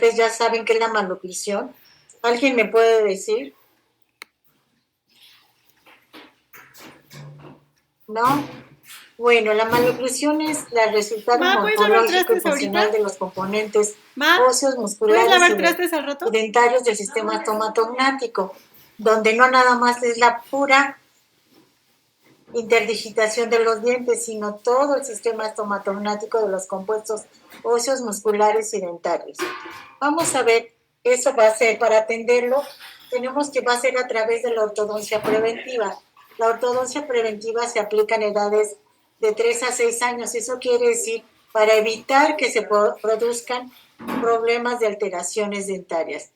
ustedes ya saben qué es la maloclusión. ¿Alguien me puede decir? ¿No? Bueno, la maloclusión es el resultado ¿puedes lavar morfológico y trastes ahorita? funcional de los componentes Ma, óseos, ¿puedes musculares lavar trastes al y rato? dentarios del sistema estomatognático, donde no nada más es la pura interdigitación de los dientes, sino todo el sistema estomatognático de los compuestos óseos, musculares y dentarios. Vamos a ver, eso va a ser, para atenderlo, tenemos que va a ser a través de la ortodoncia preventiva. La ortodoncia preventiva se aplica en edades de 3 a 6 años. Eso quiere decir para evitar que se produzcan problemas de alteraciones dentarias.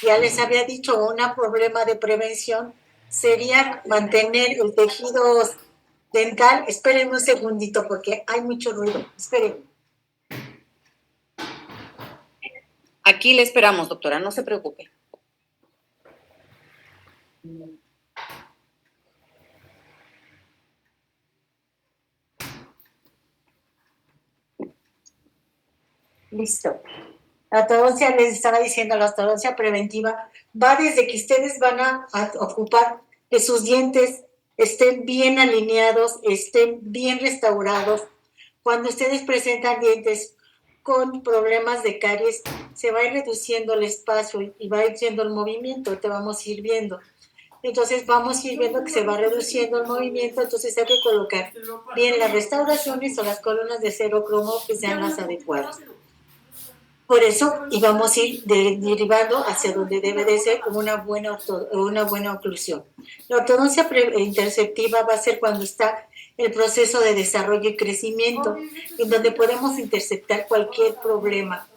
Ya les había dicho, un problema de prevención sería mantener el tejido dental. Esperen un segundito porque hay mucho ruido. Esperen. Aquí le esperamos, doctora, no se preocupe. Listo. La ortodoncia, les estaba diciendo, la ortodoncia preventiva va desde que ustedes van a ocupar que sus dientes estén bien alineados, estén bien restaurados. Cuando ustedes presentan dientes con problemas de caries, se va a ir reduciendo el espacio y va a ir siendo el movimiento, te vamos a ir viendo. Entonces vamos a ir viendo que se va reduciendo el movimiento, entonces hay que colocar bien las restauraciones o las columnas de cero cromo que sean las adecuadas. Por eso íbamos a ir derivando hacia donde debe de ser una buena oclusión. La ortodoncia interceptiva va a ser cuando está el proceso de desarrollo y crecimiento, en donde podemos interceptar cualquier problema,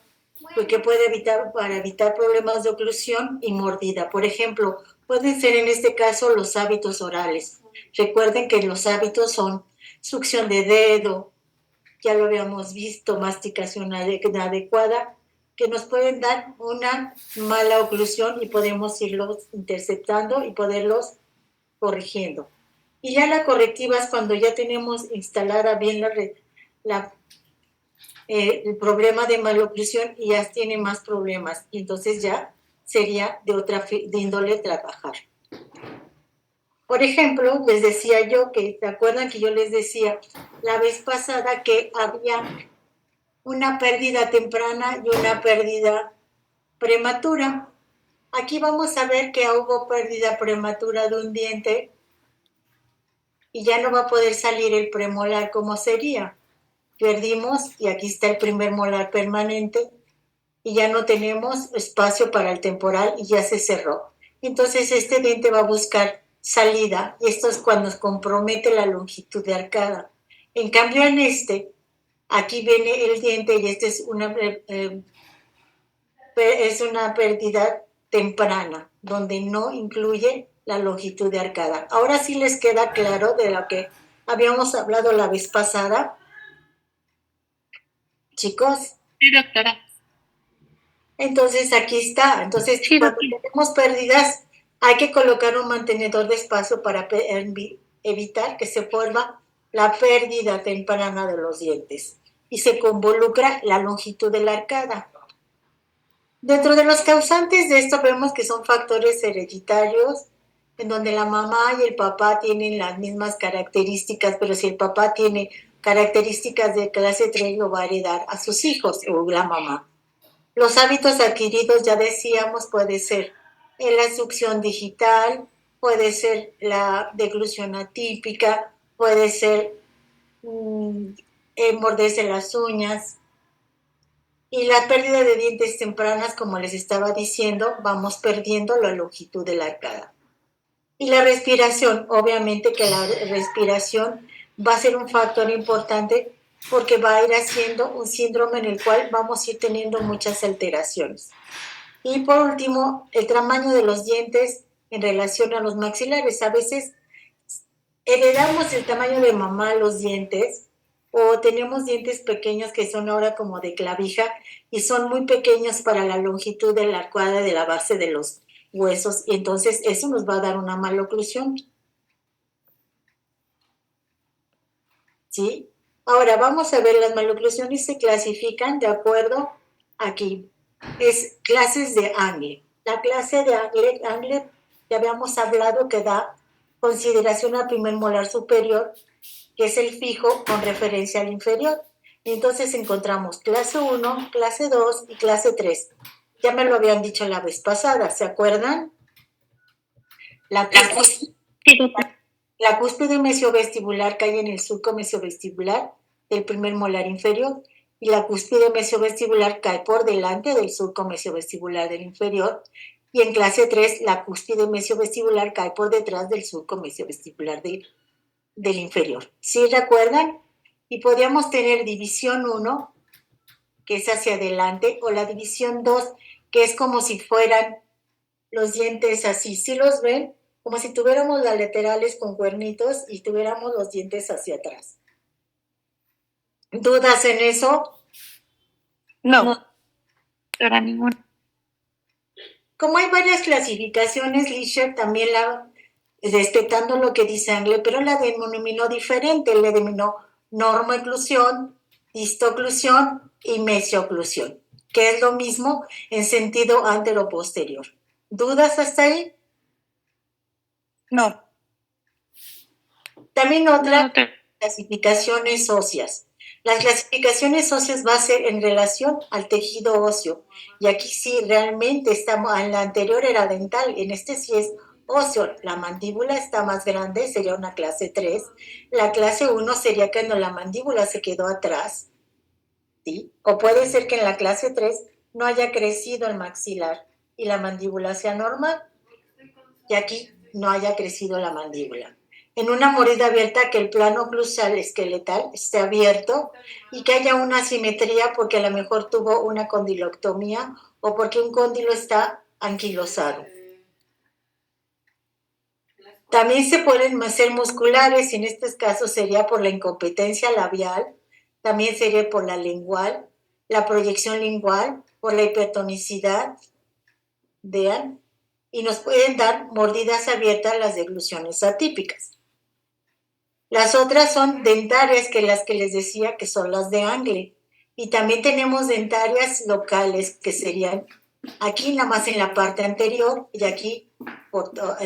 porque puede para evitar problemas de oclusión y mordida. Por ejemplo, pueden ser en este caso los hábitos orales. Recuerden que los hábitos son succión de dedo, ya lo habíamos visto, masticación adecuada, que nos pueden dar una mala oclusión y podemos irlos interceptando y poderlos corrigiendo. Y ya la correctiva es cuando ya tenemos instalada bien el problema de maloclusión y ya tiene más problemas. Y entonces ya sería de índole trabajar. Por ejemplo, les decía yo que, ¿se acuerdan que yo les decía la vez pasada que había una pérdida temprana y una pérdida prematura? Aquí vamos a ver que hubo pérdida prematura de un diente y ya no va a poder salir el premolar como sería. Perdimos y aquí está el primer molar permanente y ya no tenemos espacio para el temporal y ya se cerró. Entonces este diente va a buscar salida y esto es cuando compromete la longitud de arcada. En cambio en aquí viene el diente y esta es una pérdida temprana, donde no incluye la longitud de arcada. Ahora sí les queda claro de lo que habíamos hablado la vez pasada, chicos. Sí, doctora. Entonces aquí está. Entonces Sí, cuando tenemos pérdidas, hay que colocar un mantenedor de espacio para evitar que se forma la pérdida temprana de los dientes y se involucra la longitud de la arcada. Dentro de los causantes de esto vemos que son factores hereditarios, en donde la mamá y el papá tienen las mismas características, pero si el papá tiene características de clase 3, lo va a heredar a sus hijos o la mamá. Los hábitos adquiridos, ya decíamos, puede ser la succión digital, puede ser la deglución atípica, puede ser morderse las uñas. Y la pérdida de dientes tempranas, como les estaba diciendo, vamos perdiendo la longitud de la arcada. Y la respiración, obviamente que la respiración va a ser un factor importante porque va a ir haciendo un síndrome en el cual vamos a ir teniendo muchas alteraciones. Y por último, el tamaño de los dientes en relación a los maxilares. A veces heredamos el tamaño de mamá los dientes o tenemos dientes pequeños que son ahora como de clavija y son muy pequeños para la longitud de la arcuada de la base de los huesos y entonces eso nos va a dar una maloclusión. ¿Sí? Ahora vamos a ver, las maloclusiones se clasifican de acuerdo aquí. es clases de Angle. La clase de Angle ya habíamos hablado que da consideración al primer molar superior, que es el fijo con referencia al inferior. Entonces encontramos clase 1, clase 2 y clase 3. Ya me lo habían dicho la vez pasada, ¿se acuerdan? La cúspide mesiovestibular cae en el surco mesiovestibular del primer molar inferior y la cúspide mesiovestibular cae por delante del surco mesiovestibular del inferior, y en clase 3 la cúspide mesiovestibular cae por detrás del surco mesiovestibular del inferior. ¿Sí recuerdan? Y podríamos tener división 1, que es hacia adelante, o la división 2, que es como si fueran los dientes así. ¿Sí los ven? Como si tuviéramos las laterales con cuernitos y tuviéramos los dientes hacia atrás. ¿Dudas en eso? No. Para ninguna. Como hay varias clasificaciones, Lisher también respetando lo que dice Angle, pero la denominó diferente, le denominó normooclusión, distoclusión y mesioclusión, que es lo mismo en sentido antero-posterior. ¿Dudas hasta ahí? No. También otras clasificaciones óseas. Las clasificaciones óseas va a ser en relación al tejido óseo. Y aquí sí, realmente estamos, en la anterior era dental, en este sí es óseo. La mandíbula está más grande, sería una clase 3. La clase 1 sería cuando la mandíbula se quedó atrás, ¿sí? O puede ser que en la clase 3 no haya crecido el maxilar y la mandíbula sea normal. Y aquí no haya crecido la mandíbula. En una mordida abierta, que el plano oclusal esqueletal esté abierto y que haya una asimetría porque a lo mejor tuvo una condiloctomía o porque un cóndilo está anquilosado. También se pueden hacer musculares, y en estos casos sería por la incompetencia labial, también sería por la lingual, la proyección lingual, por la hipertonicidad, vean, y nos pueden dar mordidas abiertas, las degluciones atípicas. Las otras son dentarias, que las que les decía que son las de Angle. Y también tenemos dentarias locales, que serían aquí nada más en la parte anterior y aquí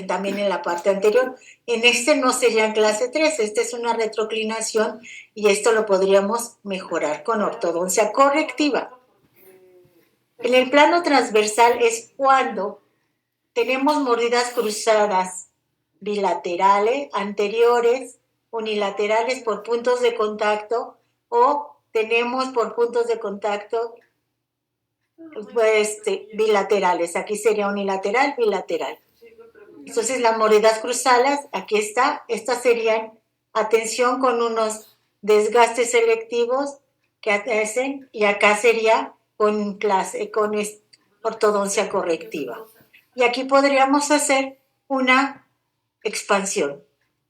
también en la parte anterior. En este no serían clase 3, esta es una retroclinación y esto lo podríamos mejorar con ortodoncia correctiva. En el plano transversal es cuando tenemos mordidas cruzadas bilaterales, anteriores, unilaterales por puntos de contacto, o tenemos por puntos de contacto bilaterales. Aquí sería unilateral, bilateral. Entonces las mordidas cruzadas, aquí está, estas serían, atención, con unos desgastes selectivos que hacen, y acá sería con ortodoncia correctiva. Y aquí podríamos hacer una expansión.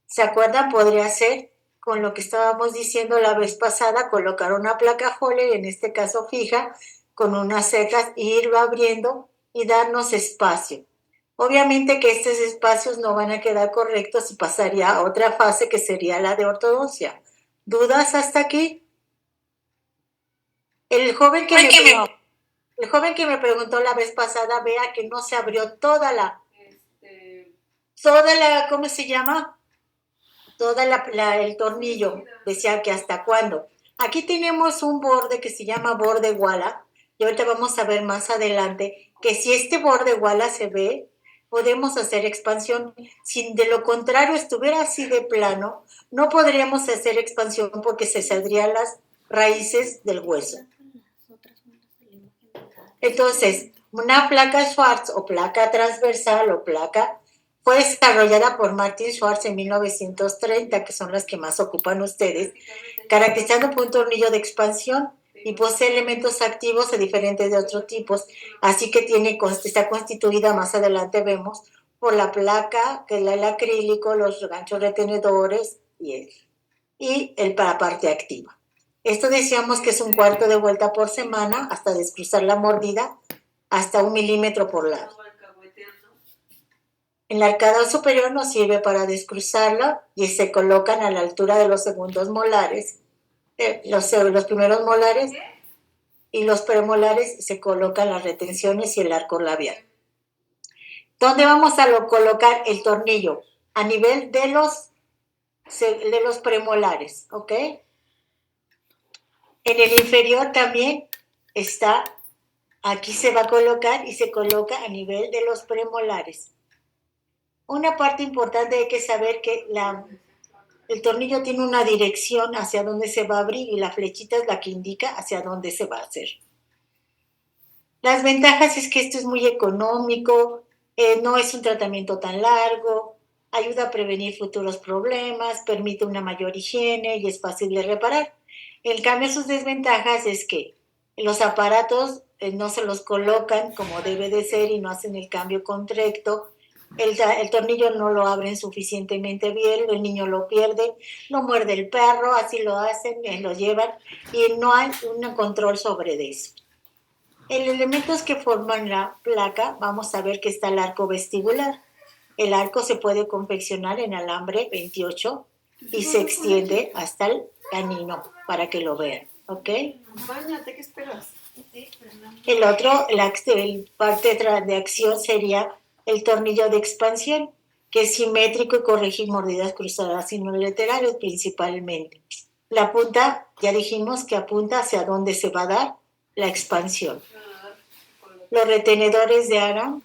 ¿Se acuerdan? Podría ser con lo que estábamos diciendo la vez pasada, colocar una placa Holey, en este caso fija, con unas cejas, e ir abriendo y darnos espacio. Obviamente que estos espacios no van a quedar correctos y pasaría a otra fase, que sería la de ortodoncia. ¿Dudas hasta aquí? El joven que me preguntó la vez pasada, vea que no se abrió toda la, ¿cómo se llama? El tornillo. Decía que hasta cuándo. Aquí tenemos un borde que se llama borde Walla, y ahorita vamos a ver más adelante que si este borde Walla se ve, podemos hacer expansión. Si de lo contrario estuviera así de plano, no podríamos hacer expansión porque se saldrían las raíces del hueso. Entonces, una placa Schwartz o placa transversal o placa fue desarrollada por Martin Schwartz en 1930, que son las que más ocupan ustedes, caracterizando por un tornillo de expansión y posee elementos activos diferentes de otros tipos, así que está constituida, más adelante vemos, por la placa, que es el acrílico, los ganchos retenedores y la parte activa. Esto decíamos que es un cuarto de vuelta por semana hasta descruzar la mordida, hasta 1 milímetro por lado. El arcador superior nos sirve para descruzarla y se colocan a la altura de los segundos molares. Los primeros molares y los premolares se colocan las retenciones y el arco labial. ¿Dónde vamos a colocar el tornillo? A nivel de los premolares, ¿ok? En el inferior también está, aquí se va a colocar y se coloca a nivel de los premolares. Una parte importante hay que saber que el tornillo tiene una dirección hacia dónde se va a abrir y la flechita es la que indica hacia dónde se va a hacer. Las ventajas es que esto es muy económico, no es un tratamiento tan largo, ayuda a prevenir futuros problemas, permite una mayor higiene y es fácil de reparar. En cambio, sus desventajas es que los aparatos no se los colocan como debe de ser y no hacen el cambio correcto. El tornillo no lo abren suficientemente bien, el niño lo pierde, lo muerde el perro, así lo hacen, lo llevan y no hay un control sobre eso. En los elementos que forman la placa vamos a ver que está el arco vestibular. El arco se puede confeccionar en alambre 28 y se extiende hasta el canino para que lo vean, ¿ok? Báñate, ¿qué esperas? El otro, la parte de acción sería el tornillo de expansión, que es simétrico y corregir mordidas cruzadas y no laterales principalmente. La punta, ya dijimos que apunta hacia dónde se va a dar la expansión. Los retenedores de Adams,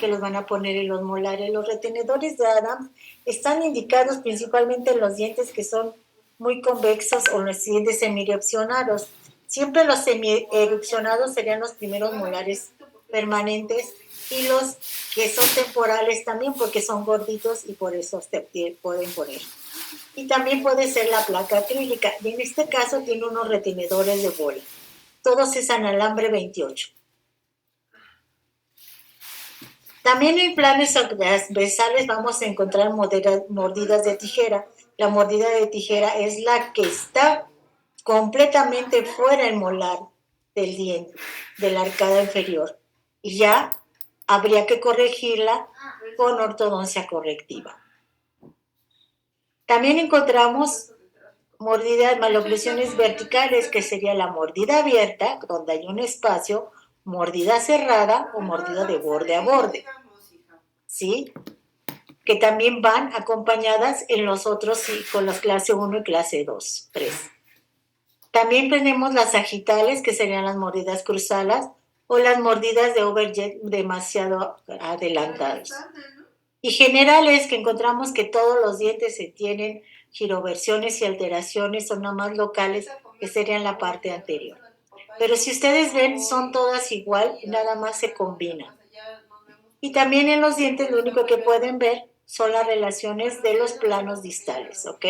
que los van a poner en los molares, los retenedores de Adams están indicados principalmente en los dientes que son muy convexos o los dientes semierupcionados. Siempre los semierupcionados serían los primeros molares permanentes y los que son temporales también porque son gorditos y por eso se pueden poner. Y también puede ser la placa acrílica y en este caso tiene unos retenedores de bola. Todos es en alambre 28. También en planes transversales vamos a encontrar mordidas de tijera. La mordida de tijera es la que está completamente fuera el molar del diente, de la arcada inferior. Y ya habría que corregirla con ortodoncia correctiva. También encontramos maloclusiones verticales, que sería la mordida abierta, donde hay un espacio, mordida cerrada o mordida de borde a borde, ¿sí? Que también van acompañadas en los otros, con las clase 1 y clase 2, 3. También tenemos las sagitales, que serían las mordidas cruzadas o las mordidas de overjet demasiado adelantados. Y generales, que encontramos que todos los dientes se tienen giroversiones y alteraciones, son nada más locales, que serían la parte anterior. Pero si ustedes ven, son todas igual, nada más se combinan. Y también en los dientes lo único que pueden ver son las relaciones de los planos distales, ¿ok?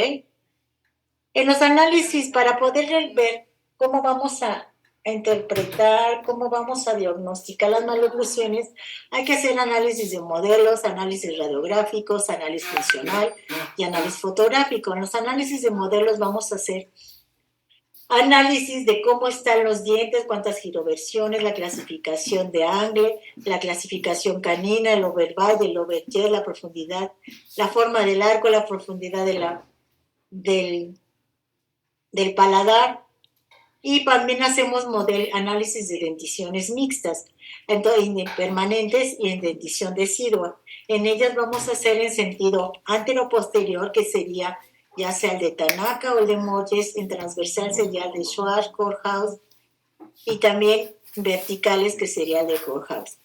En los análisis, para poder ver cómo vamos a interpretar, cómo vamos a diagnosticar las maloclusiones, hay que hacer análisis de modelos, análisis radiográficos, análisis funcional y análisis fotográfico. En los análisis de modelos vamos a hacer análisis de cómo están los dientes, cuántas giroversiones, la clasificación de Angle, la clasificación canina, el overbite, el overjet, la profundidad, la forma del arco, la profundidad del paladar, y también hacemos análisis de denticiones mixtas, permanentes y en dentición decidua. En ellas vamos a hacer en sentido antero-posterior, que sería ya sea el de Tanaka o el de Moyes, en transversal sería el de Schwarz, Courthouse, y también verticales, que sería el de Courthouse.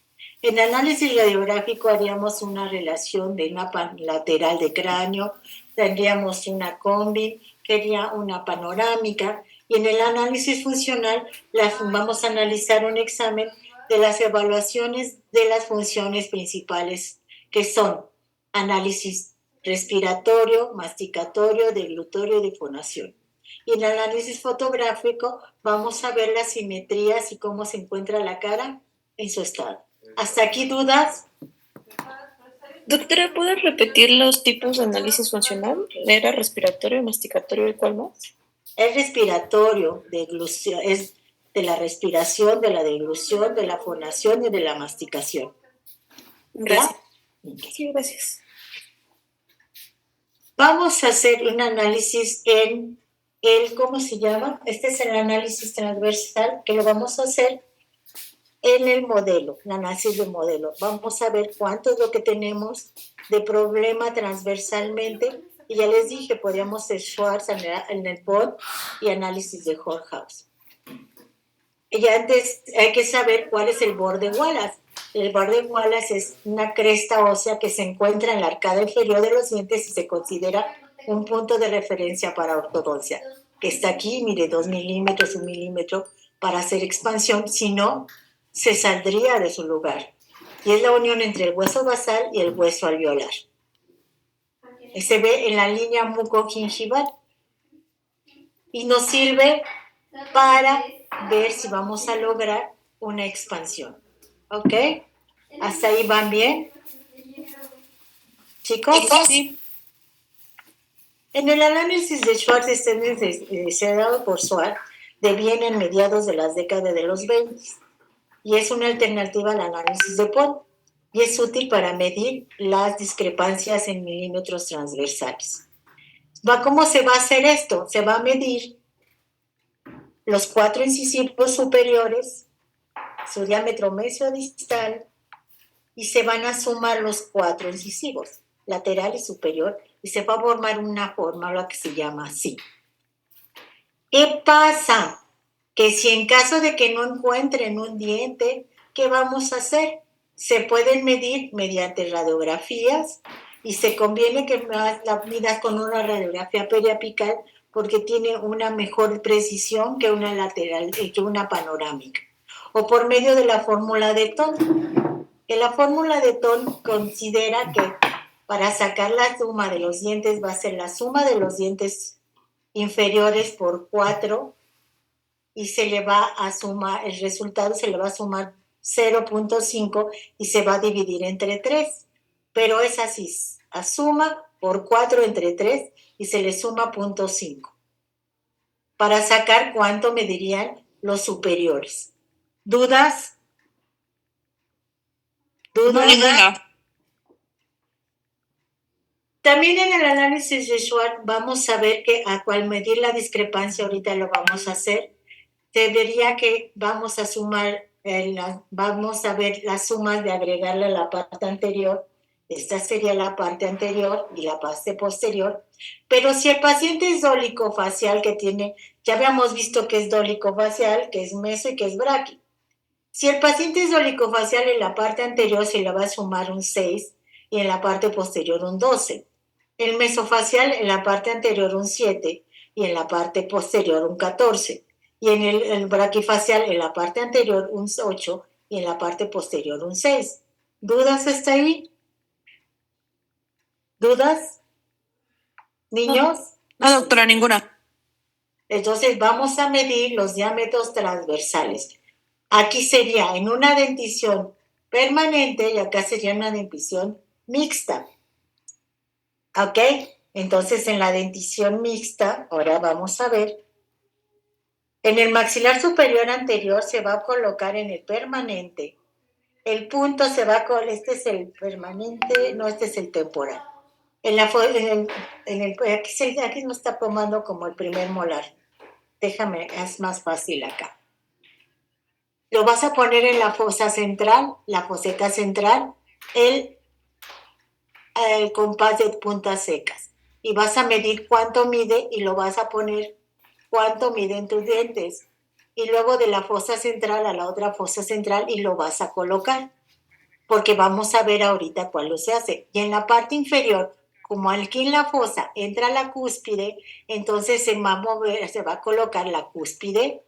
En análisis radiográfico haríamos una relación de una lateral de cráneo, tendríamos una combi, que sería una panorámica, y en el análisis funcional vamos a analizar un examen de las evaluaciones de las funciones principales, que son análisis respiratorio, masticatorio, deglutorio y de fonación. Y en el análisis fotográfico vamos a ver las simetrías y cómo se encuentra la cara en su estado. ¿Hasta aquí dudas? Doctora, ¿puedes repetir los tipos de análisis funcional? ¿Era respiratorio, masticatorio y cuál más? Es respiratorio, deglución, es de la respiración, de la deglución, de la fonación y de la masticación. Gracias. Sí, gracias. Vamos a hacer un análisis en ¿cómo se llama? Este es el análisis transversal que lo vamos a hacer en el modelo, el análisis de modelo. Vamos a ver cuánto es lo que tenemos de problema transversalmente. Y ya les dije, podríamos ser Schwartz en el POD y análisis de Hornhaus. Y antes hay que saber cuál es el borde Wallace. El borde Wallace es una cresta ósea que se encuentra en la arcada inferior de los dientes y se considera un punto de referencia para ortodoncia, que está aquí, mire, 2 milímetros, 1 milímetro, para hacer expansión, si no, se saldría de su lugar. Y es la unión entre el hueso basal y el hueso alveolar. Se ve en la línea mucogingival y nos sirve para ver si vamos a lograr una expansión. ¿Ok? ¿Hasta ahí van bien? ¿Chicos? Sí. En el análisis de Schwartz, dado por Schwartz, deviene en mediados de las décadas de los 20 y es una alternativa al análisis de POD y es útil para medir las discrepancias en milímetros transversales. ¿Cómo se va a hacer esto? Se va a medir los 4 incisivos superiores, su diámetro mesiodistal, y se van a sumar los 4 incisivos, lateral y superior, y se va a formar una fórmula que se llama así. ¿Qué pasa? Que si en caso de que no encuentren un diente, ¿qué vamos a hacer? Se pueden medir mediante radiografías y se conviene que la midas con una radiografía periapical porque tiene una mejor precisión que una lateral, que una panorámica. O por medio de la fórmula de Thom. Que la fórmula de Thom considera que para sacar la suma de los dientes va a ser la suma de los dientes inferiores por 4 y se le va a sumar, el resultado se le va a sumar 0.5 y se va a dividir entre 3. Pero es así, suma por 4 entre 3 y se le suma 0.5. Para sacar cuánto medirían los superiores. ¿Dudas? ¿Dudas? Ninguna. También en el análisis de Schwartz vamos a ver que al medir la discrepancia, ahorita lo vamos a hacer, se vería que vamos a sumar, vamos a ver las sumas de agregarle a la parte anterior. Esta sería la parte anterior y la parte posterior. Pero si el paciente es dólico-facial que tiene, ya habíamos visto que es dólico-facial, que es meso y que es braqui. Si el paciente es dólico-facial, en la parte anterior se le va a sumar un 6 y en la parte posterior un 12. El mesofacial en la parte anterior un 7 y en la parte posterior un 14. Y en el braquifacial en la parte anterior un 8 y en la parte posterior un 6. ¿Dudas hasta ahí? ¿Dudas? ¿Niños? No, doctora, ninguna. Entonces vamos a medir los diámetros transversales. Aquí sería en una dentición permanente y acá sería una dentición mixta. ¿Ok? Entonces en la dentición mixta, ahora vamos a ver, en el maxilar superior anterior se va a colocar en el permanente. El punto se va con, este es el permanente, no, este es el temporal. Aquí no está tomando como el primer molar. Déjame, es más fácil acá. Lo vas a poner en la fosa central, la foseta central, el compás de puntas secas. Y vas a medir cuánto mide y lo vas a poner cuánto miden tus dientes. Y luego de la fosa central a la otra fosa central y lo vas a colocar. Porque vamos a ver ahorita cuál se hace. Y en la parte inferior, como aquí en la fosa entra la cúspide, entonces se va a mover, se va a colocar la cúspide,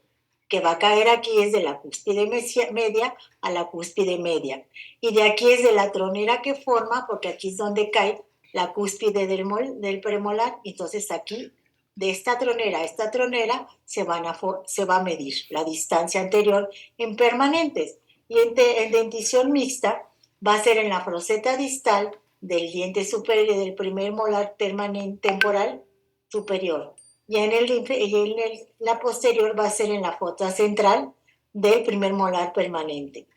que va a caer aquí es de la cúspide media a la cúspide media. Y de aquí es de la tronera que forma, porque aquí es donde cae la cúspide del premolar. Entonces aquí, de esta tronera a esta tronera, se va a medir la distancia anterior en permanentes. Y en dentición mixta va a ser en la roseta distal del diente superior y del primer molar permanente temporal superior. Y la posterior va a ser en la fosa central del primer molar permanente.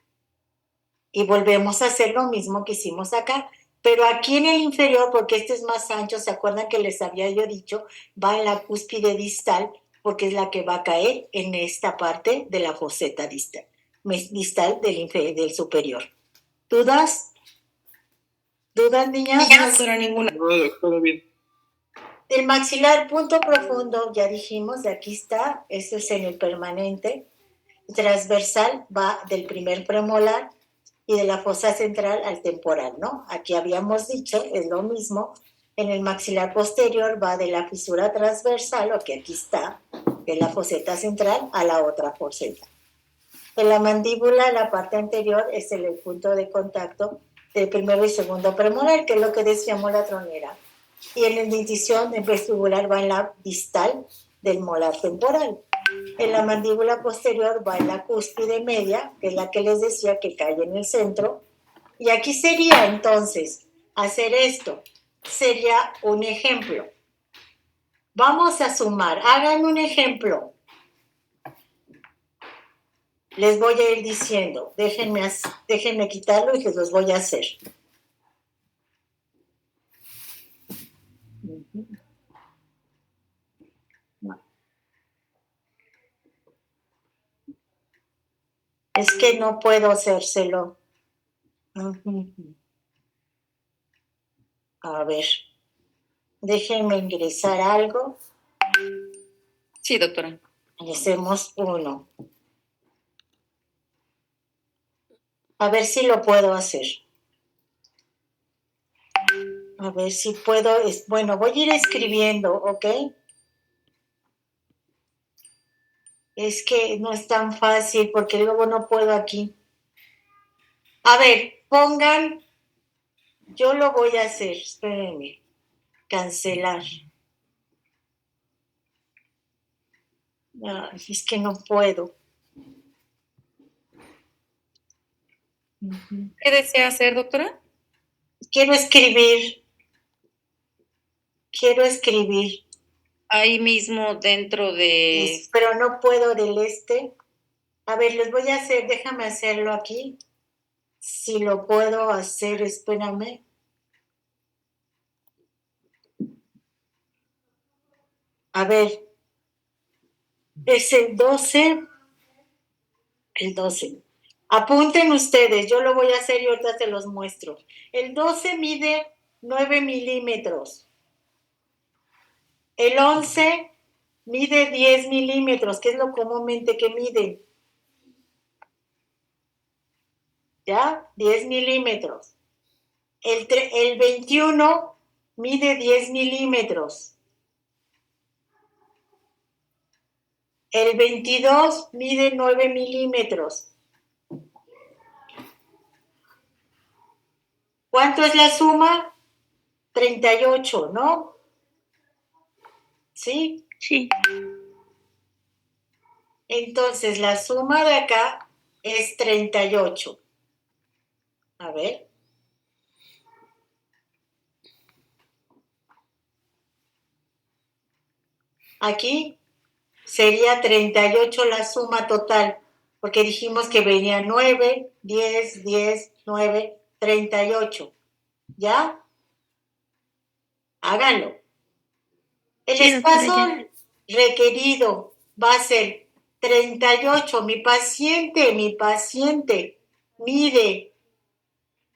Y volvemos a hacer lo mismo que hicimos acá. Pero aquí en el inferior, porque este es más ancho, ¿se acuerdan que les había yo dicho? Va en la cúspide distal, porque es la que va a caer en esta parte de la foseta distal, del superior. ¿Dudas? ¿Dudas, niñas? No, doctora, ninguna. No, doctora, bien. El maxilar, punto profundo, ya dijimos, de aquí está, este es en el permanente. Transversal va del primer premolar y de la fosa central al temporal, ¿no? Aquí habíamos dicho, es lo mismo. En el maxilar posterior va de la fisura transversal, o que aquí está, de la foseta central a la otra foseta. En la mandíbula, la parte anterior es el punto de contacto del primero y segundo premolar, que es lo que decíamos la tronera. Y en la dentición, el vestibular va en la distal del molar temporal. En la mandíbula posterior va en la cúspide media, que es la que les decía que cae en el centro. Y aquí sería entonces hacer esto. Sería un ejemplo. Vamos a sumar. Hagan un ejemplo. Les voy a ir diciendo. Déjenme quitarlo y que los voy a hacer. Es que no puedo hacérselo. A ver, déjenme ingresar algo Sí, doctora. y hacemos uno. A ver si lo puedo hacer. A ver si puedo. Bueno, voy a ir escribiendo, ¿ok? Es que no es tan fácil porque luego no puedo aquí. A ver, pongan. Yo lo voy a hacer. Espérenme. Cancelar. Ah, es que no puedo. ¿Qué desea hacer, doctora? Quiero escribir. Ahí mismo dentro de... Pero no puedo del este. A ver, les voy a hacer. Déjame hacerlo aquí. Si lo puedo hacer, espérame. A ver. Es el 12. El 12. Apunten ustedes, yo lo voy a hacer y ahorita te los muestro. El 12 mide 9 milímetros. El 11 mide 10 milímetros, que es lo comúnmente que mide. ¿Ya? 10 milímetros. El 21 mide 10 milímetros. El 22 mide 9 milímetros. ¿Cuánto es la suma? 38, ¿no? ¿Sí? Sí. Entonces, la suma de acá es 38. A ver. Aquí sería 38 la suma total, porque dijimos que venía 9, 10, 10, 9, 38. ¿Ya? Háganlo. El Sí, doctora, espacio requerido va a ser 38. Mi paciente mide.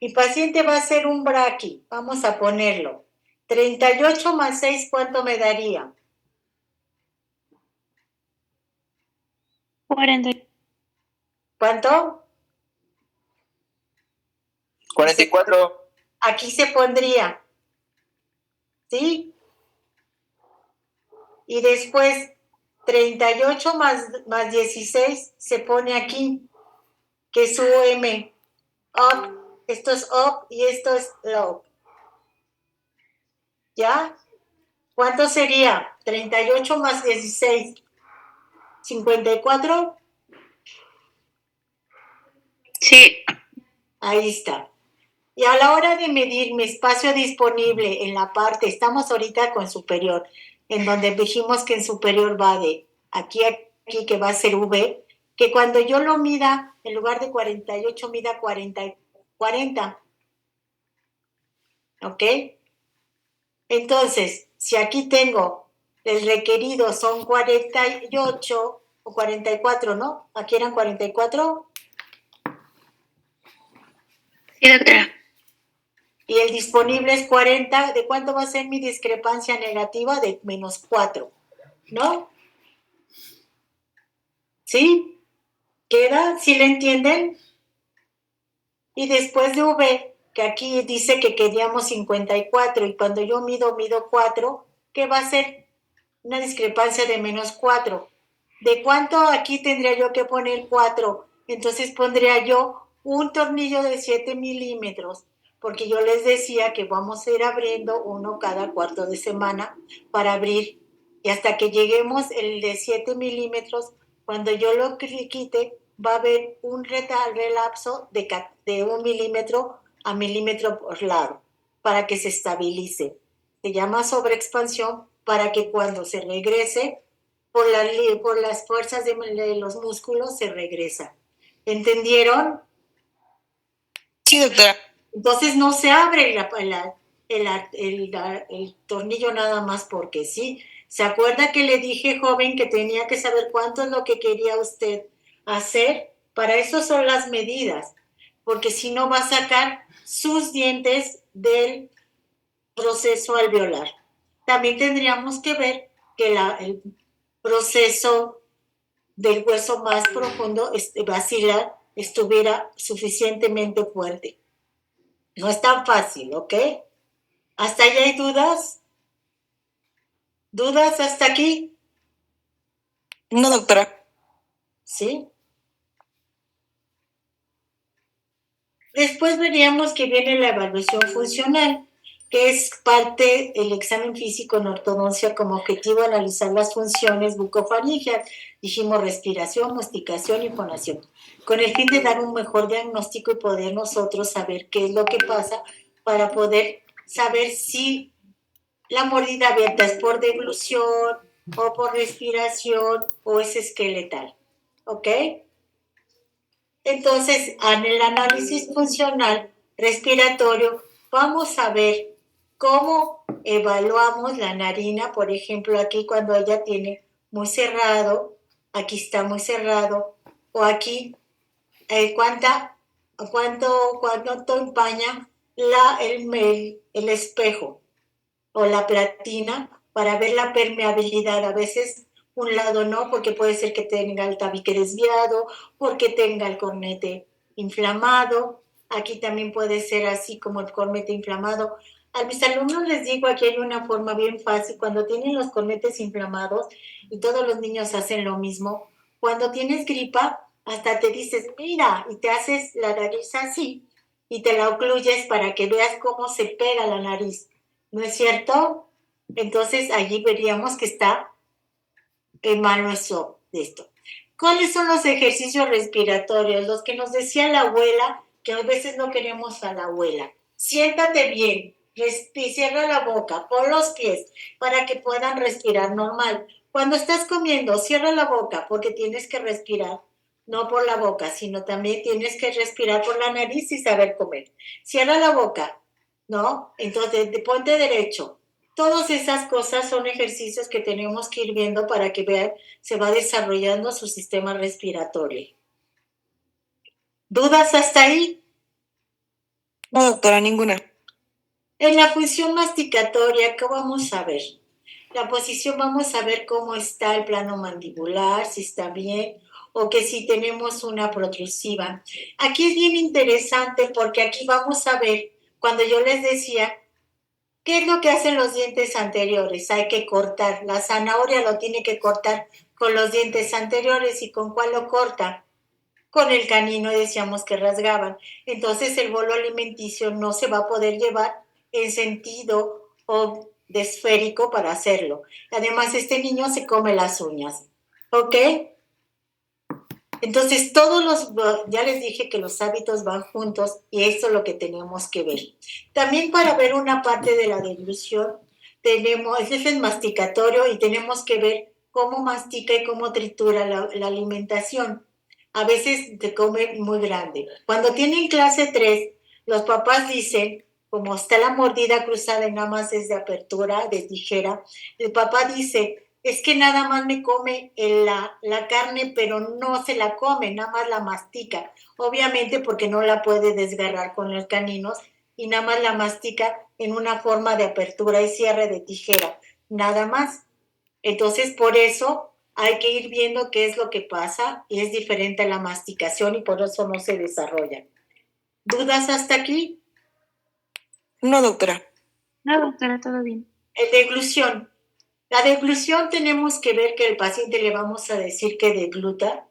Mi paciente va a ser un braqui. Vamos a ponerlo. 38 más 6, ¿cuánto me daría? 40. ¿Cuánto? 44. Aquí se pondría. ¿Sí? Y después 38 más 16 se pone aquí, que es UM. Up. Esto es up y esto es low. ¿Ya? ¿Cuánto sería? 38 más 16. 54. Sí. Ahí está. Y a la hora de medir mi espacio disponible en la parte, estamos ahorita con superior, en donde dijimos que en superior va de aquí a aquí, que va a ser V, que cuando yo lo mida, en lugar de 48, mida 40. ¿ok? Entonces, si aquí tengo el requerido son 48 o 44, ¿no? Aquí eran 44 Sí, doctora. y el disponible es 40, ¿de cuánto va a ser mi discrepancia negativa? De -4, ¿no? ¿Sí? ¿Queda? ¿Sí le entienden? Y después de V, que aquí dice que queríamos 54 y cuando yo mido 4, ¿qué va a ser? Una discrepancia de -4. ¿De cuánto aquí tendría yo que poner 4? Entonces pondría yo un tornillo de 7 milímetros, porque yo les decía que vamos a ir abriendo uno cada cuarto de semana para abrir, y hasta que lleguemos el de 7 milímetros, cuando yo lo quite, va a haber un relapso de 1 milímetro a milímetro por lado, para que se estabilice. Se llama sobreexpansión, para que cuando se regrese por las fuerzas de los músculos se regresa. ¿Entendieron? Sí, doctora. Entonces no se abre el tornillo nada más porque sí. ¿Se acuerda que le dije, joven, que tenía que saber cuánto es lo que quería usted hacer? Para eso son las medidas, porque si no va a sacar sus dientes del proceso alveolar. También tendríamos que ver que el proceso del hueso más profundo, basilar, estuviera suficientemente fuerte. No es tan fácil, ¿ok? ¿Hasta ahí hay dudas? ¿Dudas hasta aquí? No, doctora. ¿Sí? Después veríamos que viene la evaluación funcional, que es parte del examen físico en ortodoncia como objetivo analizar las funciones bucofaringeas. Dijimos respiración, masticación y fonación, con el fin de dar un mejor diagnóstico y poder nosotros saber qué es lo que pasa para poder saber si la mordida abierta es por deglución o por respiración o es esqueletal. ¿Ok? Entonces, en el análisis funcional respiratorio, vamos a ver cómo evaluamos la narina, por ejemplo, aquí cuando ella tiene muy cerrado, aquí está muy cerrado, o aquí, cuánto empaña el espejo o la platina para ver la permeabilidad. A veces un lado no, porque puede ser que tenga el tabique desviado, porque tenga el cornete inflamado. Aquí también puede ser así como el cornete inflamado. A mis alumnos les digo, aquí hay una forma bien fácil. Cuando tienen los cornetes inflamados, y todos los niños hacen lo mismo, cuando tienes gripa, hasta te dices, mira, y te haces la nariz así, y te la ocluyes para que veas cómo se pega la nariz. ¿No es cierto? Entonces allí veríamos que está mal nuestro de esto. ¿Cuáles son los ejercicios respiratorios? Los que nos decía la abuela, que a veces no queremos a la abuela. Siéntate bien, cierra la boca, pon los pies para que puedan respirar normal. Cuando estás comiendo, cierra la boca porque tienes que respirar, no por la boca, sino también tienes que respirar por la nariz y saber comer. Cierra la boca, ¿no? Entonces, ponte derecho. Todas esas cosas son ejercicios que tenemos que ir viendo para que vean, se va desarrollando su sistema respiratorio. ¿Dudas hasta ahí? No, doctora, ninguna. En la función masticatoria, ¿qué vamos a ver? La posición, vamos a ver cómo está el plano mandibular, si está bien, o que si tenemos una protrusiva. Aquí es bien interesante porque aquí vamos a ver, cuando yo les decía, ¿qué es lo que hacen los dientes anteriores? Hay que cortar. La zanahoria lo tiene que cortar con los dientes anteriores. ¿Y con cuál lo corta? Con el canino, y decíamos que rasgaban. Entonces el bolo alimenticio no se va a poder llevar en sentido o de esférico para hacerlo. Además, este niño se come las uñas. ¿Ok? Entonces, ya les dije que los hábitos van juntos y esto es lo que tenemos que ver. También para ver una parte de la deglución, ese es el masticatorio y tenemos que ver cómo mastica y cómo tritura la alimentación. A veces te come muy grande. Cuando tienen clase 3, los papás dicen, como está la mordida cruzada y nada más es de apertura, de tijera, el papá dice, es que nada más me come la carne, pero no se la come, nada más la mastica. Obviamente porque no la puede desgarrar con los caninos y nada más la mastica en una forma de apertura y cierre de tijera, nada más. Entonces, por eso hay que ir viendo qué es lo que pasa y es diferente la masticación y por eso no se desarrolla. ¿Dudas hasta aquí? No, doctora. No, doctora, todo bien. Deglución. La deglución tenemos que ver que el paciente le vamos a decir que degluta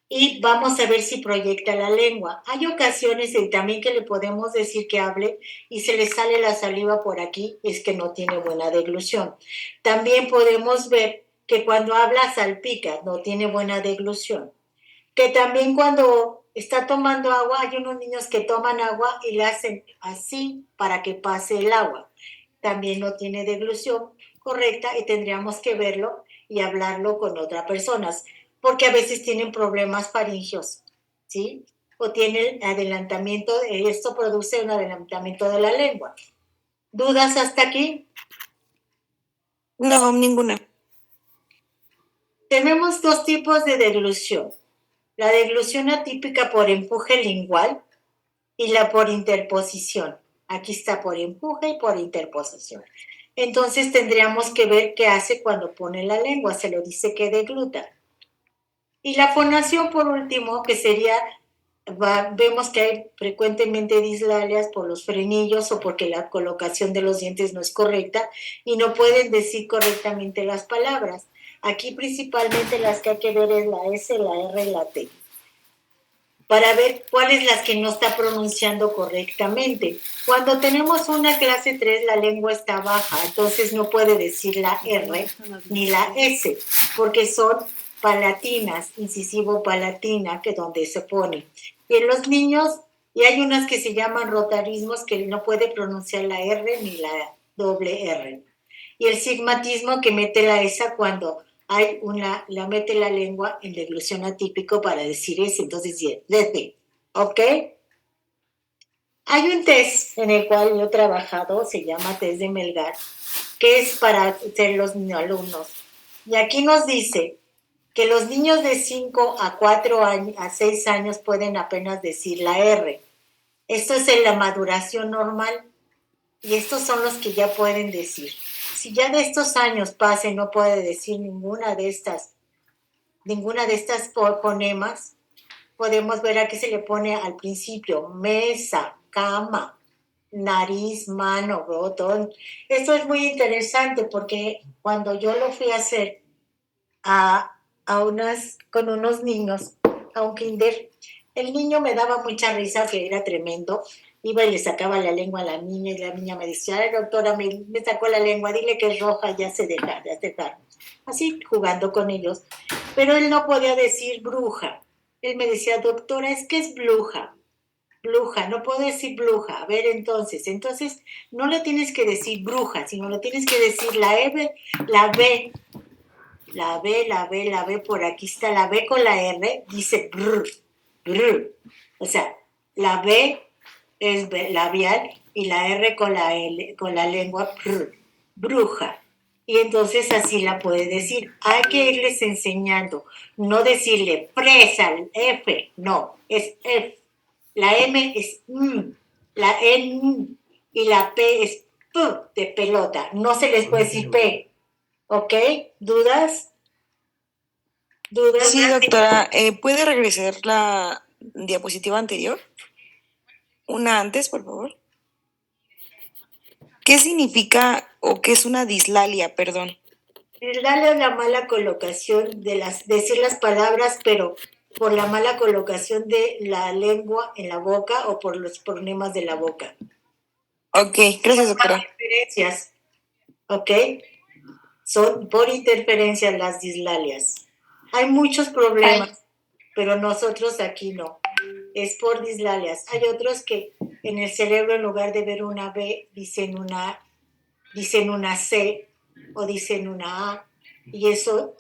y vamos a ver si proyecta la lengua. Hay ocasiones en también que le podemos decir que hable y se le sale la saliva por aquí, es que no tiene buena deglución. También podemos ver que cuando habla salpica, no tiene buena deglución. Que también cuando está tomando agua, hay unos niños que toman agua y le hacen así para que pase el agua. También no tiene deglución correcta y tendríamos que verlo y hablarlo con otras personas, porque a veces tienen problemas faringios, ¿sí? O tienen adelantamiento, esto produce un adelantamiento de la lengua. ¿Dudas hasta aquí? No, ninguna. Tenemos dos tipos de deglución. La deglución atípica por empuje lingual y la por interposición. Aquí está por empuje y por interposición. Entonces tendríamos que ver qué hace cuando pone la lengua, se lo dice que degluta. Y la fonación, por último, que sería, vemos que hay frecuentemente dislalias por los frenillos o porque la colocación de los dientes no es correcta y no pueden decir correctamente las palabras. Aquí principalmente las que hay que ver es la S, la R y la T, para ver cuáles las que no está pronunciando correctamente. Cuando tenemos una clase 3, la lengua está baja, entonces no puede decir la R ni la S, porque son palatinas, incisivo-palatina, que donde se pone. Y en los niños, y hay unas que se llaman rotarismos, que no puede pronunciar la R ni la doble R. Y el sigmatismo, que mete la S cuando hay la mete la lengua en deglución atípico para decir eso, entonces desde, ¿ok? Hay un test en el cual yo he trabajado, se llama test de Melgar, que es para ser los alumnos. Y aquí nos dice que los niños de 5 a 4 años, a 6 años pueden apenas decir la R. Esto es en la maduración normal y estos son los que ya pueden decir. Si ya de estos años pasa y no puede decir ninguna de estas fonemas, podemos ver aquí se le pone al principio mesa, cama, nariz, mano, botón. Esto es muy interesante porque cuando yo lo fui a hacer con unos niños a un kinder, el niño me daba mucha risa, que era tremendo. Iba y le sacaba la lengua a la niña y la niña me decía, ay doctora, me sacó la lengua, dile que es roja, ya se deja. Así jugando con ellos. Pero él no podía decir bruja. Él me decía, doctora, es que es bluja, no puedo decir bruja. A ver, entonces no le tienes que decir bruja, sino le tienes que decir la B, la B, por aquí está la B con la R, dice brr. O sea, la B es labial y la R con la L, con la lengua, bruja. Y entonces así la puede decir. Hay que irles enseñando, no decirle presa, F, no, es F. La M es la N y la P es P de pelota. No se les puede decir P. ¿Ok? ¿Dudas? Sí, doctora. ¿Puede regresar la diapositiva anterior? Una antes, por favor. ¿Qué significa o qué es una dislalia? Perdón. Dislalia es la mala colocación de decir las palabras, pero por la mala colocación de la lengua en la boca o por los fonemas de la boca. Ok, gracias, doctora. Interferencias, ¿ok? Son por interferencias las dislalias. Hay muchos problemas, pero nosotros aquí no. Es por dislalias. Hay otros que en el cerebro, en lugar de ver una B, dicen una C o dicen una A. Y eso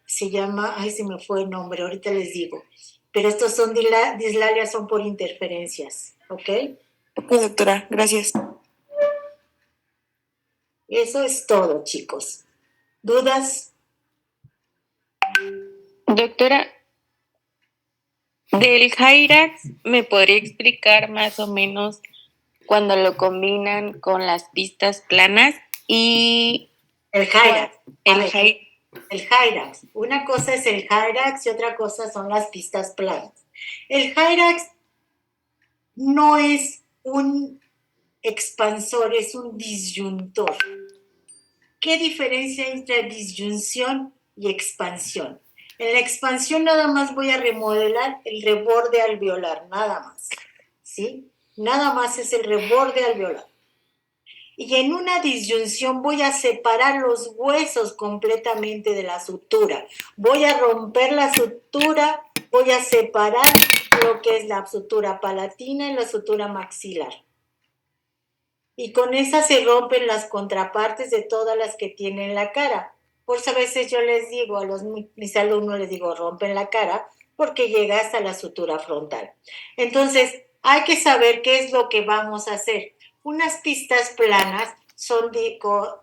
se llama, se me fue el nombre, ahorita les digo. Pero estos son dislalias, son por interferencias, ¿ok? Ok, doctora, gracias. Eso es todo, chicos. ¿Dudas? Doctora, del Hyrax, ¿me podría explicar más o menos cuando lo combinan con las pistas planas y El Hyrax. A el ver, Hyrax? el Hyrax. Una cosa es el Hyrax y otra cosa son las pistas planas. El Hyrax no es un expansor, es un disyuntor. ¿Qué diferencia hay entre disyunción y expansión? En la expansión nada más voy a remodelar el reborde alveolar, nada más. ¿Sí? Nada más es el reborde alveolar. Y en una disyunción voy a separar los huesos completamente de la sutura. Voy a romper la sutura, voy a separar lo que es la sutura palatina y la sutura maxilar. Y con esa se rompen las contrapartes de todas las que tienen la cara. Por eso a veces yo les digo a mis alumnos, les digo, rompen la cara porque llega hasta la sutura frontal. Entonces, hay que saber qué es lo que vamos a hacer. Unas pistas planas son,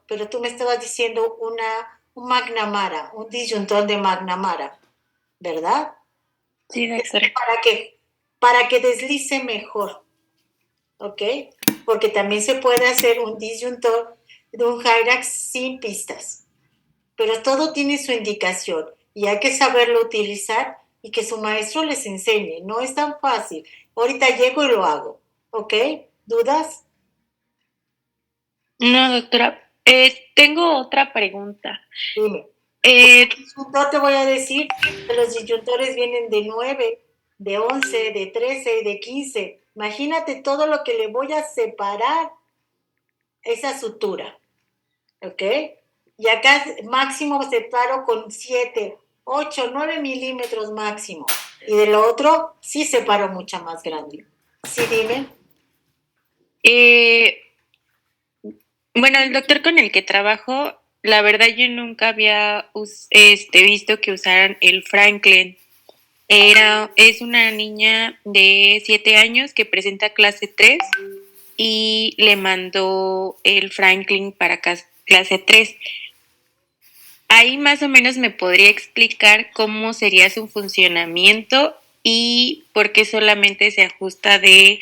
pero tú me estabas diciendo un McNamara, un disyuntor de McNamara, ¿verdad? Sí, doctora. Para que deslice mejor, ¿ok? Porque también se puede hacer un disyuntor de un Hyrax sin pistas. Pero todo tiene su indicación y hay que saberlo utilizar y que su maestro les enseñe. No es tan fácil. Ahorita llego y lo hago, ¿ok? ¿Dudas? No, doctora. Tengo otra pregunta. Dime. Eh, Disyuntor te voy a decir que los disyuntores vienen de 9, de 11, de 13 y de 15. Imagínate todo lo que le voy a separar esa sutura, ¿ok? Y acá máximo separo con 7, 8, 9 milímetros máximo. Y de lo otro sí separo mucha más grande. Sí, dime. bueno, el doctor con el que trabajo, la verdad yo nunca había visto que usaran el Franklin. Es una niña de 7 años que presenta clase 3 y le mandó el Franklin para clase 3. Ahí más o menos me podría explicar cómo sería su funcionamiento y por qué solamente se ajusta de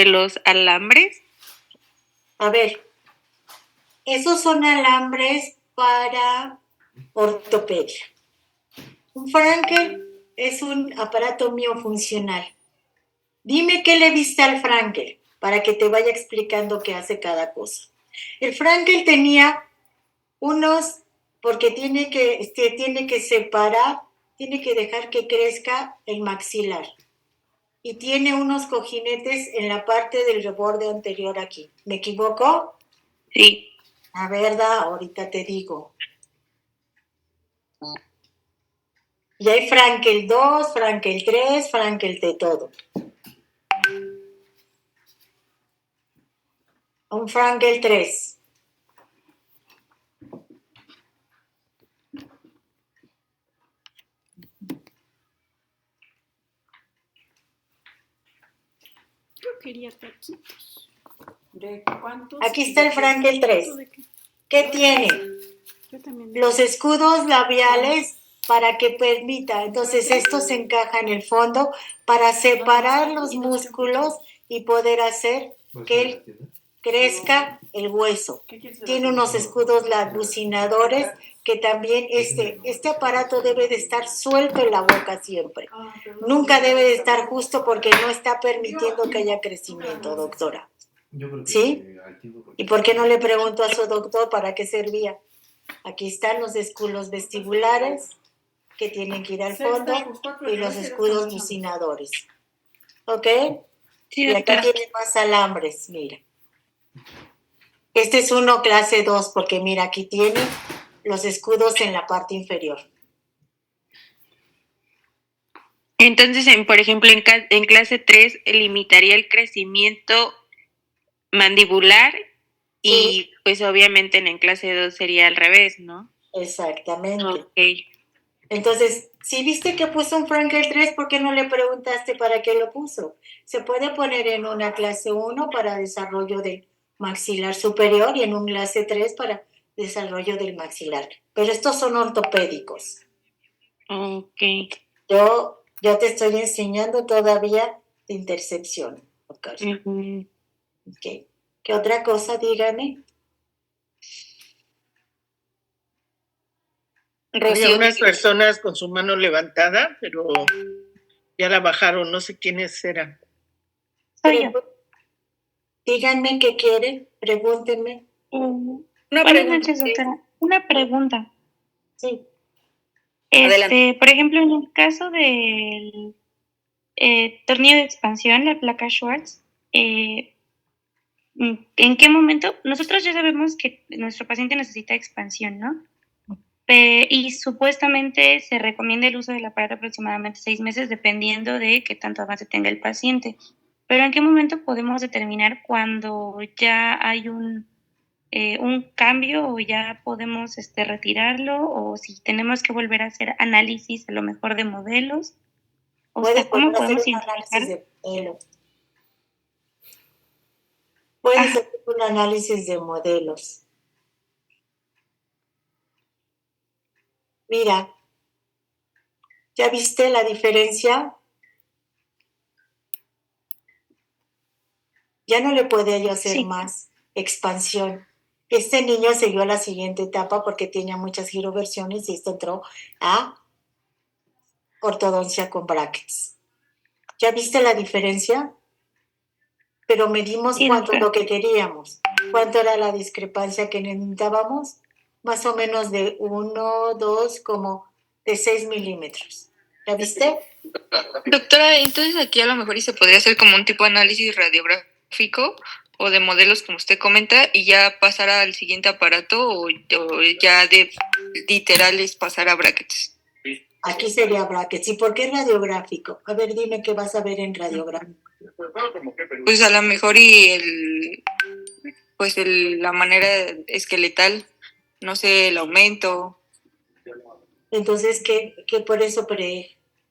los alambres. A ver, esos son alambres para ortopedia. Un Frankel es un aparato miofuncional. Dime qué le viste al Frankel para que te vaya explicando qué hace cada cosa. El Frankel tenía unos, porque tiene que separar, tiene que dejar que crezca el maxilar. Y tiene unos cojinetes en la parte del reborde anterior aquí. ¿Me equivoco? Sí. La verdad, ahorita te digo. Y hay Frankel 2, Frankel 3, Frankel de todo. Un Frankel 3. Yo quería taquitos. ¿De cuántos? Aquí está el Frankel 3. ¿Qué tiene? Yo también. Los escudos labiales para que permita. Entonces esto se encaja en el fondo para separar los músculos y poder hacer que crezca el hueso. Tiene unos escudos labucinadores que también este aparato debe de estar suelto en la boca siempre. Nunca debe de estar justo porque no está permitiendo que haya crecimiento, doctora. ¿Sí? ¿Y por qué no le pregunto a su doctor para qué servía? Aquí están los escudos vestibulares que tienen que ir al fondo y los escudos bucinadores. ¿Ok? Sí, Y acá doctora. tiene más alambres, mira. Este es uno clase 2 porque mira, aquí tiene los escudos en la parte inferior. Entonces, por ejemplo, en clase 3 limitaría el crecimiento mandibular y Sí. pues obviamente en clase 2 sería al revés, ¿no? Exactamente. Ok. Entonces, si viste que puso un Frankel 3, ¿por qué no le preguntaste para qué lo puso? Se puede poner en una clase 1 para desarrollo del maxilar superior y en un clase 3 para desarrollo del maxilar. Pero estos son ortopédicos. Ok. Yo te estoy enseñando todavía de intercepción. Okay. Ujú. Okay. ¿Qué otra cosa? Dígame. Había Rocío, unas personas con su mano levantada, pero ya la bajaron, no sé quiénes eran. Soy yo. Díganme qué quieren, pregúntenme. una Buenas pregunta. noches, doctora. Una pregunta. Sí. Adelante. Por ejemplo, en el caso del tornillo de expansión, la placa Schwartz, ¿en qué momento? Nosotros ya sabemos que nuestro paciente necesita expansión, ¿no? Y supuestamente se recomienda el uso del aparato aproximadamente 6 meses, dependiendo de qué tanto avance tenga el paciente. Pero ¿en qué momento podemos determinar cuando ya hay un cambio o ya podemos retirarlo, o si tenemos que volver a hacer análisis a lo mejor de modelos? O sea, ¿cómo Puedes hacer podemos un análisis identificar? de modelo. Puedes Ajá. hacer un análisis de modelos. Mira, ¿ya viste la diferencia? Ya no le puede yo hacer Sí. más expansión. Este niño siguió a la siguiente etapa porque tenía muchas giroversiones y esto entró a ortodoncia con brackets. ¿Ya viste la diferencia? Pero medimos Sí, cuánto es doctora. lo que queríamos. ¿Cuánto era la discrepancia que necesitábamos? Más o menos de 1, 2, como de 6 milímetros. ¿Ya viste? Doctora, entonces aquí a lo mejor y se podría hacer como un tipo de análisis radiográfico o de modelos como usted comenta y ya pasar al siguiente aparato o ya de literales pasar a brackets. Aquí sería brackets. ¿Y por qué radiográfico? A ver, dime qué vas a ver en radiográfico. Pues a lo mejor y la manera esqueletal, no sé, el aumento. Entonces, ¿qué por eso?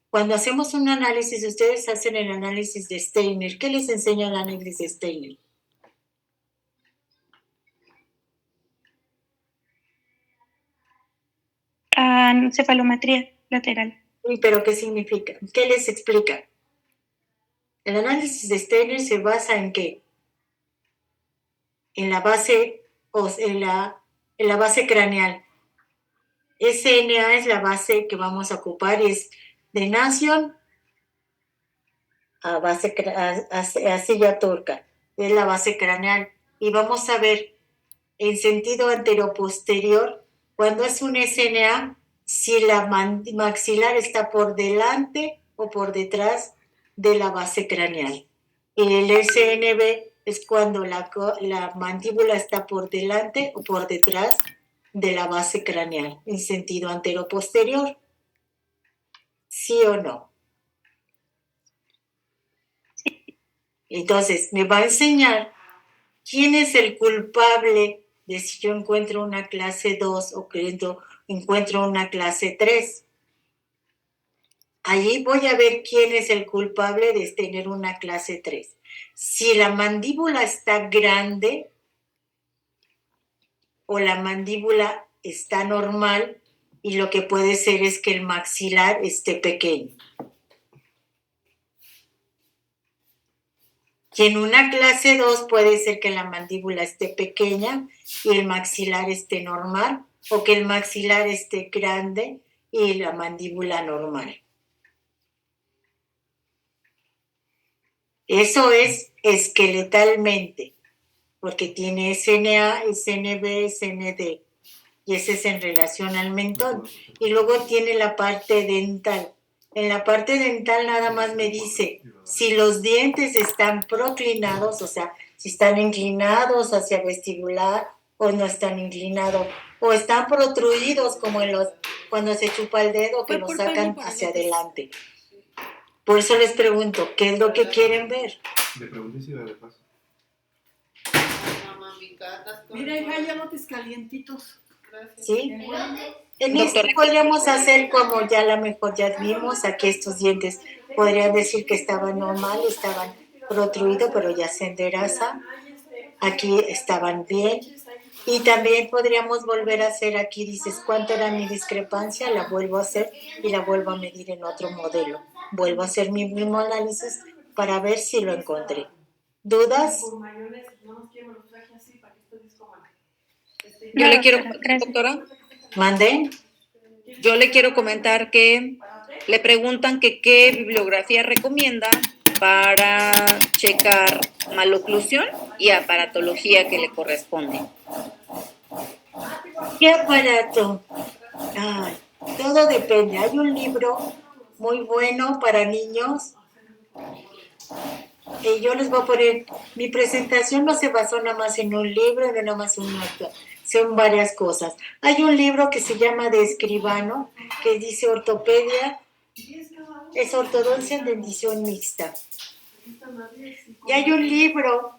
Cuando hacemos un análisis, ustedes hacen el análisis de Steiner. ¿Qué les enseña el análisis de Steiner? Cefalometría lateral. Sí, pero ¿qué significa? ¿Qué les explica? El análisis de Steiner se basa en qué? En la base, en la base craneal. SNA es la base que vamos a ocupar y es de Nation a silla turca. Es la base craneal. Y vamos a ver en sentido anteroposterior, cuando es un SNA, si la maxilar está por delante o por detrás de la base craneal. Y el SNB es cuando la mandíbula está por delante o por detrás de la base craneal, en sentido anteroposterior. ¿Sí o no? Entonces, me va a enseñar quién es el culpable de si yo encuentro una clase 2 o encuentro una clase 3. Allí voy a ver quién es el culpable de tener una clase 3. Si la mandíbula está grande o la mandíbula está normal, y lo que puede ser es que el maxilar esté pequeño. Y en una clase 2 puede ser que la mandíbula esté pequeña y el maxilar esté normal, o que el maxilar esté grande y la mandíbula normal. Eso es esqueletalmente, porque tiene SNA, SNB, SND, y ese es en relación al mentón. Y luego tiene la parte dental. En la parte dental nada más me dice si los dientes están proclinados, o sea, si están inclinados hacia vestibular o no están inclinados, o están protruidos como cuando se chupa el dedo que lo sacan hacia adelante. Por eso les pregunto, ¿qué es lo que quieren ver? Le pregunté si iba de paso. Mira, hija, ya lotes calientitos. ¿Sí? En esto Doctora. podríamos hacer como ya a lo mejor ya vimos, aquí estos dientes podrían decir que estaban normal, estaban protruidos, pero ya se endereza. Aquí estaban bien. Y también podríamos volver a hacer aquí, dices, ¿cuánto era mi discrepancia? La vuelvo a hacer y la vuelvo a medir en otro modelo. Vuelvo a hacer mi mismo análisis para ver si lo encontré. ¿Dudas? Yo le quiero, Gracias. doctora, ¿Mande? yo le quiero comentar que le preguntan que qué bibliografía recomienda para checar maloclusión y aparatología que le corresponde. ¿Qué aparato? Ay, todo depende. Hay un libro muy bueno para niños. Y yo les voy a poner, mi presentación no se basó nada más en un libro, de nada más un acto, son varias cosas. Hay un libro que se llama de Escribano, que dice ortopedia, es ortodoncia en dentición mixta. Y hay un libro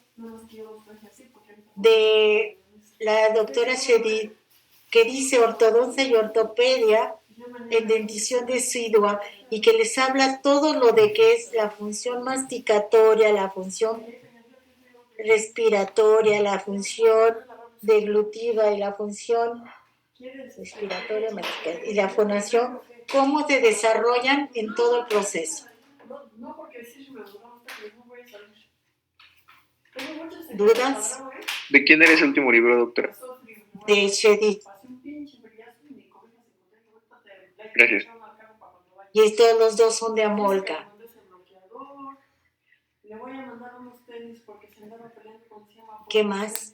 de la doctora Shedid que dice ortodoncia y ortopedia en dentición decidua y que les habla todo lo de que es la función masticatoria, la función respiratoria, la función deglutiva y la función respiratoria y la fonación, cómo se desarrollan en todo el proceso. ¿Dudas? ¿De quién era ese último libro, doctora? De Shedid. Gracias. Y estos los dos son de Amolca. ¿Qué más?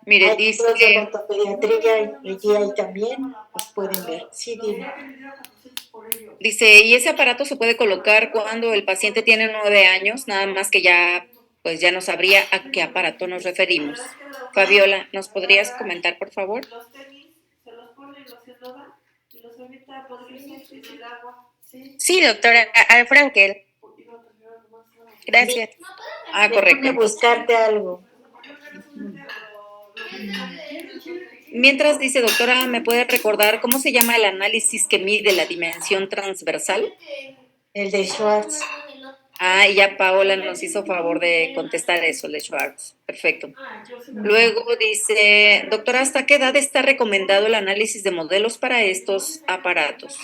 Mire, Hay dice, libros de ortopediatría y allí hay también, los pueden ver. Sí, dime. y ese aparato se puede colocar cuando el paciente tiene 9 años, nada más que ya, pues ya no sabría a qué aparato nos referimos. Fabiola, ¿nos podrías comentar, por favor? Los tenis se los ponen, los eslogan y los ahorita podrían ir en el agua. Sí, doctora, al Frankel. Gracias. Ah, Déjame correcto. buscarte algo. Mientras dice, doctora, ¿me puede recordar cómo se llama el análisis que mide la dimensión transversal? El de Schwartz. Ah, y ya Paola nos hizo favor de contestar eso, el de Schwartz. Perfecto. Luego dice, doctora, ¿hasta qué edad está recomendado el análisis de modelos para estos aparatos?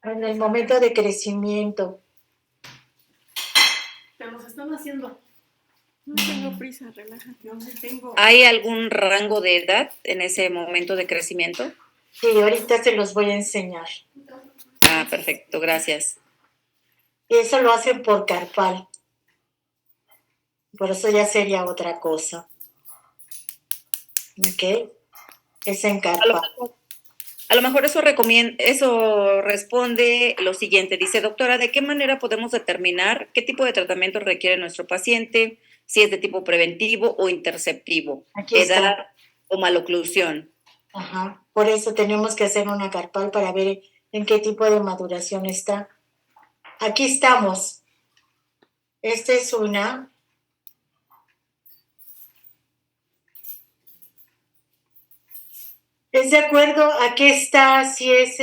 En el momento de crecimiento. Te los están haciendo. No tengo prisa, relájate. Yo sí tengo. ¿Hay algún rango de edad en ese momento de crecimiento? Sí, ahorita se los voy a enseñar. Ah, perfecto, gracias. Y eso lo hacen por carpal. Por eso ya sería otra cosa. ¿Ok? Es en carpal. A lo mejor eso responde lo siguiente. Dice, doctora, ¿de qué manera podemos determinar qué tipo de tratamiento requiere nuestro paciente? Si es de tipo preventivo o interceptivo, Aquí edad está. o maloclusión. Ajá. Por eso tenemos que hacer una carpal para ver en qué tipo de maduración está. Aquí estamos. Esta es una. ¿Es de acuerdo? Aquí está, si es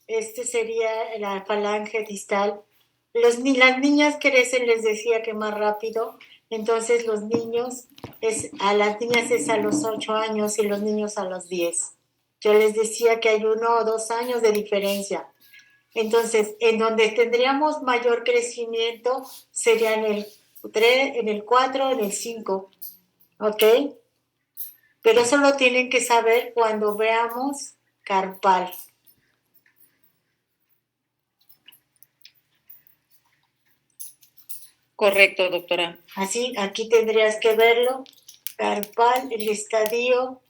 este sería la falange distal. Las niñas crecen, les decía que más rápido. Entonces los niños, a las niñas es a los 8 años y los niños a los 10. Yo les decía que hay 1 o 2 años de diferencia. Entonces, en donde tendríamos mayor crecimiento sería en el 3, en el 4, en el 5. ¿Ok? Pero eso lo tienen que saber cuando veamos carpal. Correcto, doctora. Así, aquí tendrías que verlo. Carpal, el estadio.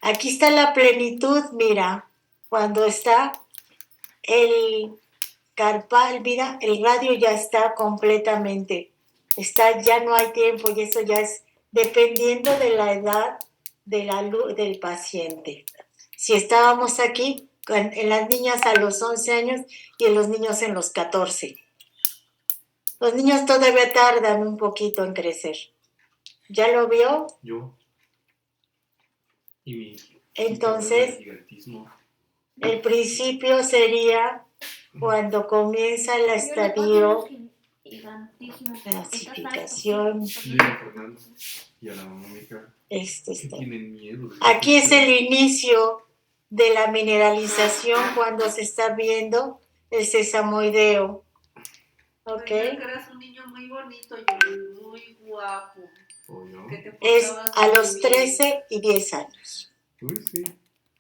Aquí está la plenitud, mira. Cuando está el carpal, mira, el radio ya está completamente. Ya no hay tiempo y eso ya es dependiendo de la edad del paciente. Si estábamos aquí en las niñas a los 11 años y en los niños en los 14. Los niños todavía tardan un poquito en crecer. ¿Ya lo vio? Yo. Y mi Entonces, gigantismo. el principio sería cuando comienza el estadio clasificación. Y a Fernando y a la mamá Mica, Este que está. tienen miedo. Aquí es el inicio de la mineralización cuando se está viendo el sesamoideo. ¿Ok? Pensé que eras un niño muy bonito, y muy guapo. ¿O yo? Que te Es portabas a muy los bien. 13 y 10 años. Uy, sí.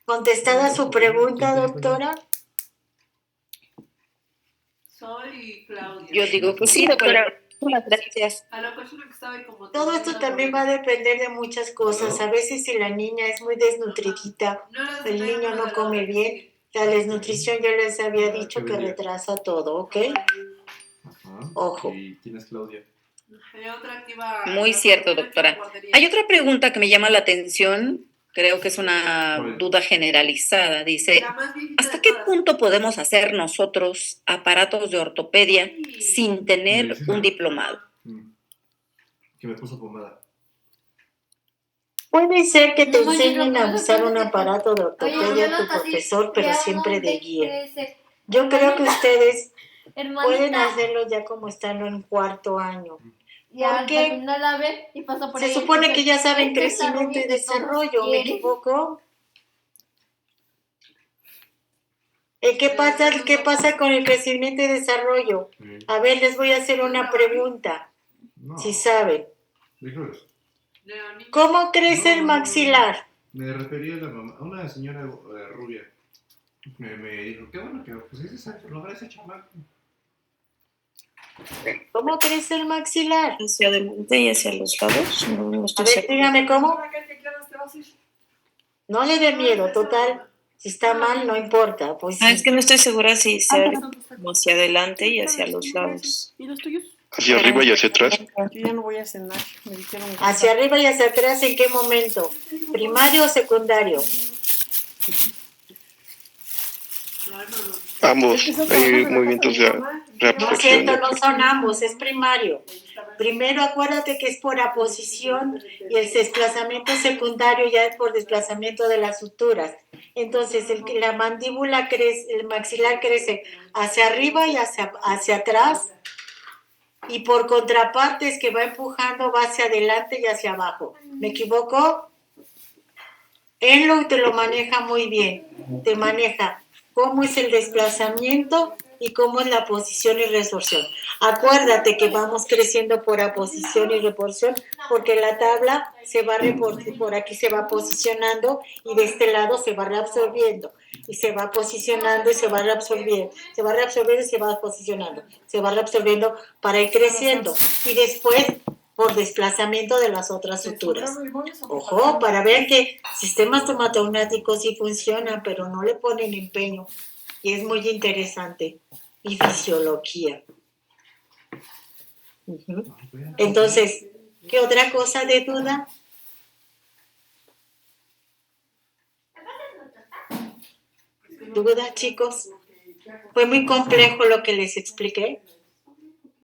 ¿Contestada su pregunta, doctora? Sol y Claudia. Yo digo que sí, Sí, doctora. doctora. Muchas gracias. A la persona que estaba ahí como Todo esto también va a depender de muchas cosas. A veces si la niña es muy desnutridita, el niño no come bien, la desnutrición yo les había dicho que retrasa todo, ¿ok? Ajá. Ojo. ¿Y quién es Claudia? Muy cierto, doctora. Hay otra pregunta que me llama la atención, creo que es una duda generalizada. Dice, ¿hasta qué punto podemos hacer nosotros aparatos de ortopedia sin tener ¿Medicina? un diplomado? Que me puso pomada. Puede ser que te No, oye, enseñen no, a pero usar eso un parece que- aparato de Oye, ortopedia tu Jonathan, sí, profesor, pero ¿y a siempre de dónde guía. crece? Yo creo que ustedes Hermanita, pueden hacerlo ya como están en cuarto año. ya ¿Por qué? terminó la B y pasó por Se ahí. supone que ya saben Este está crecimiento y Rubí, que todos desarrollo, ¿me quieren. equivoco? ¿Qué pasa con el crecimiento y desarrollo? Sí. A ver, les voy a hacer una pregunta, No. si saben. Dijo eso. ¿Cómo crece el No. maxilar? Me refería a la mamá, a una señora rubia. Me dijo, qué bueno que pues logra ese chamaco. ¿Cómo crece el maxilar? Hacia adelante y hacia los lados. No A estoy ver, segura. dígame cómo. No le dé miedo, total. Si está mal, no importa. Pues Es sí. que no estoy segura si sea como hacia adelante y hacia los lados. ¿Y los tuyos? ¿Hacia arriba y hacia atrás? Yo ya no voy a cenar, me dijeron que ¿Hacia arriba y hacia atrás en qué momento? ¿Primario o secundario? Ambos. Hay movimientos de No es reabsorción. cierto, no son ambos, es primario. Primero acuérdate que es por aposición y el desplazamiento secundario ya es por desplazamiento de las suturas. Entonces la mandíbula crece, el maxilar crece hacia arriba y hacia atrás y por contrapartes que va empujando va hacia adelante y hacia abajo. ¿Me equivoco? Enlo te lo maneja muy bien, te maneja cómo es el desplazamiento y cómo es la posición y resorción. Acuérdate que vamos creciendo por aposición y reporción porque la tabla se va por aquí se va posicionando y de este lado se va reabsorbiendo y se va posicionando y se va reabsorbiendo, se va reabsorbiendo y se va posicionando, se va reabsorbiendo para ir creciendo y después por desplazamiento de las otras suturas. Ojo, para ver que sistemas tomatognósticos sí funcionan, pero no le ponen empeño. Y es muy interesante. Y fisiología. Ujú. Entonces, ¿qué otra cosa de duda? ¿Duda, chicos? ¿Fue muy complejo lo que les expliqué?